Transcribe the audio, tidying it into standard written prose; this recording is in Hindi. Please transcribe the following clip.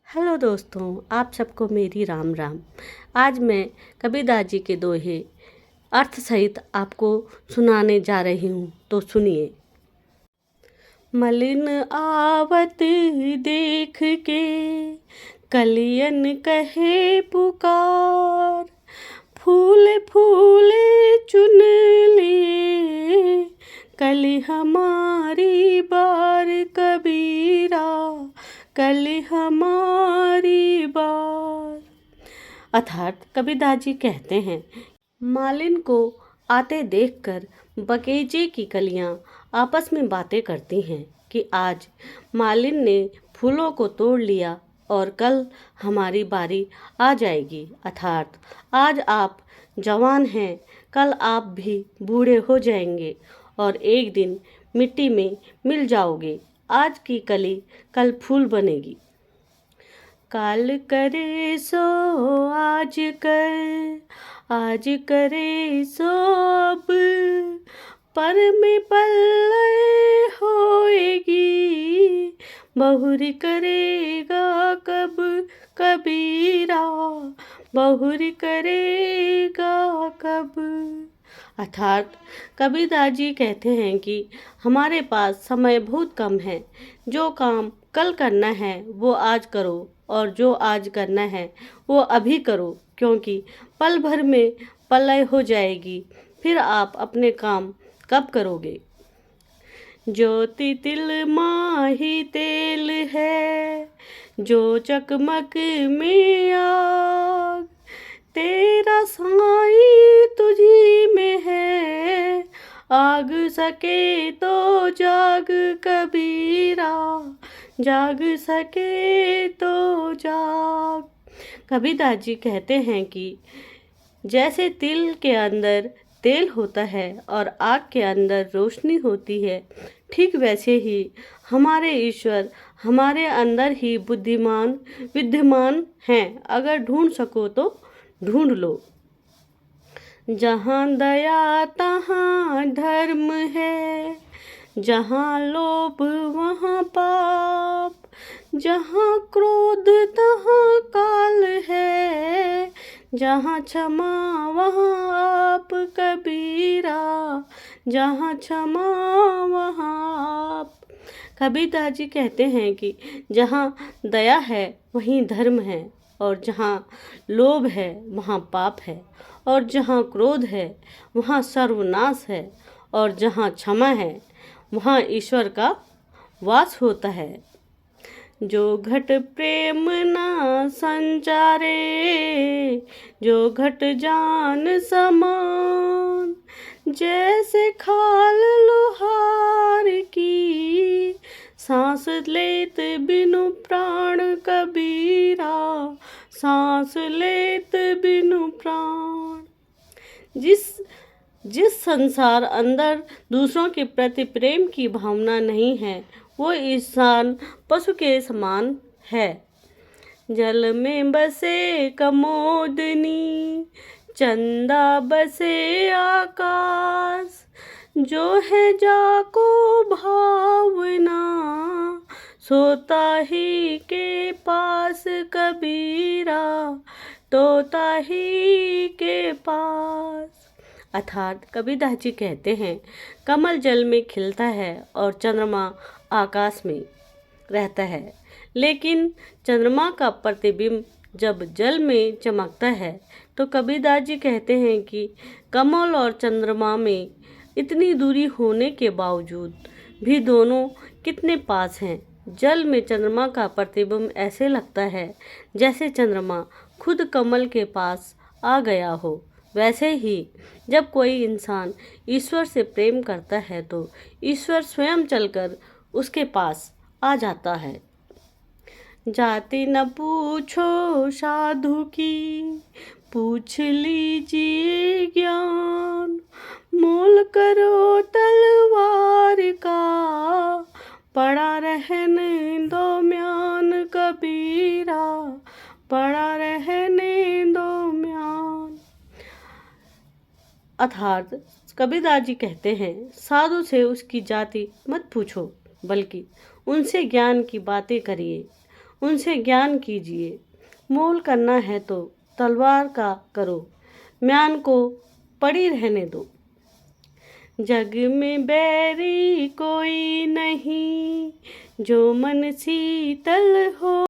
हेलो दोस्तों, आप सबको मेरी राम राम। आज मैं कबीरदास जी के दोहे अर्थ सहित आपको सुनाने जा रही हूँ, तो सुनिए। मलिन आवत देख के कलियन कहे पुकार, फूल फूल चुन लिए कली हमारी बार कबीरा, कली हमारी बार। अर्थात कबीरदास जी कहते हैं, मालिन को आते देखकर बगीचे की कलियां आपस में बातें करती हैं कि आज मालिन ने फूलों को तोड़ लिया और कल हमारी बारी आ जाएगी। अर्थात आज आप जवान हैं, कल आप भी बूढ़े हो जाएंगे और एक दिन मिट्टी में मिल जाओगे। आज की कली कल फूल बनेगी। काल करे सो आज कर, आज करे सो अब, पर में पल्ले होएगी, बहुरी करेगा कब कबीरा, बहुरी करेगा कब। अर्थात कबीरदास जी कहते हैं कि हमारे पास समय बहुत कम है। जो काम कल करना है वो आज करो और जो आज करना है वो अभी करो, क्योंकि पल भर में प्रलय हो जाएगी। फिर आप अपने काम कब करोगे। ज्योति तिल माही तेल है, जो चकमक में आग, तेरा साई तुझी में है, आग सके तो जाग कबीरा, जाग सके तो जाग। कबीरदास जी कहते हैं कि जैसे तिल के अंदर तेल होता है और आग के अंदर रोशनी होती है, ठीक वैसे ही हमारे ईश्वर हमारे अंदर ही बुद्धिमान विद्यमान हैं। अगर ढूंढ सको तो ढूंढ लो। जहाँ दया तहाँ धर्म है, जहाँ लोभ वहाँ पाप, जहाँ क्रोध तहाँ काल है, जहाँ क्षमा वहाँ आप कबीरा, जहाँ क्षमा वहाँ आप। कबीरदास जी कहते हैं कि जहाँ दया है वहीं धर्म है, और जहाँ लोभ है वहाँ पाप है, और जहाँ क्रोध है वहाँ सर्वनाश है, और जहाँ क्षमा है वहाँ ईश्वर का वास होता है। जो घट प्रेम ना संचारे, जो घट जान समान, जैसे खाल लोहार की, सांस लेत बिनु प्राण कबीरा, सांस लेत बिनु प्राण। जिस संसार अंदर दूसरों के प्रति प्रेम की भावना नहीं है, वो इंसान पशु के समान है। जल में बसे कमोदनी, चंदा बसे आकाश, जो है जाको भावना, सोता ही के पास कबीरा, तोता ही के पास। अर्थात कबीरदास जी कहते हैं, कमल जल में खिलता है और चंद्रमा आकाश में रहता है, लेकिन चंद्रमा का प्रतिबिंब जब जल में चमकता है तो कबीरदास जी कहते हैं कि कमल और चंद्रमा में इतनी दूरी होने के बावजूद भी दोनों कितने पास हैं। जल में चंद्रमा का प्रतिबिंब ऐसे लगता है जैसे चंद्रमा खुद कमल के पास आ गया हो। वैसे ही जब कोई इंसान ईश्वर से प्रेम करता है तो ईश्वर स्वयं चलकर उसके पास आ जाता है। जाति न पूछो साधु की, पूछ लीजिए ज्ञान, मोल करो तलवार का, पड़ा रहने दो म्यान कबीरा, पड़ा रहने दो म्यान। अर्थात कबीरदास जी कहते हैं, साधु से उसकी जाति मत पूछो, बल्कि उनसे ज्ञान की बातें करिए। उनसे ज्ञान कीजिए। मोल करना है तो तलवार का करो, म्यान को पड़ी रहने दो। जग में बैरी कोई नहीं, जो मन शीतल हो।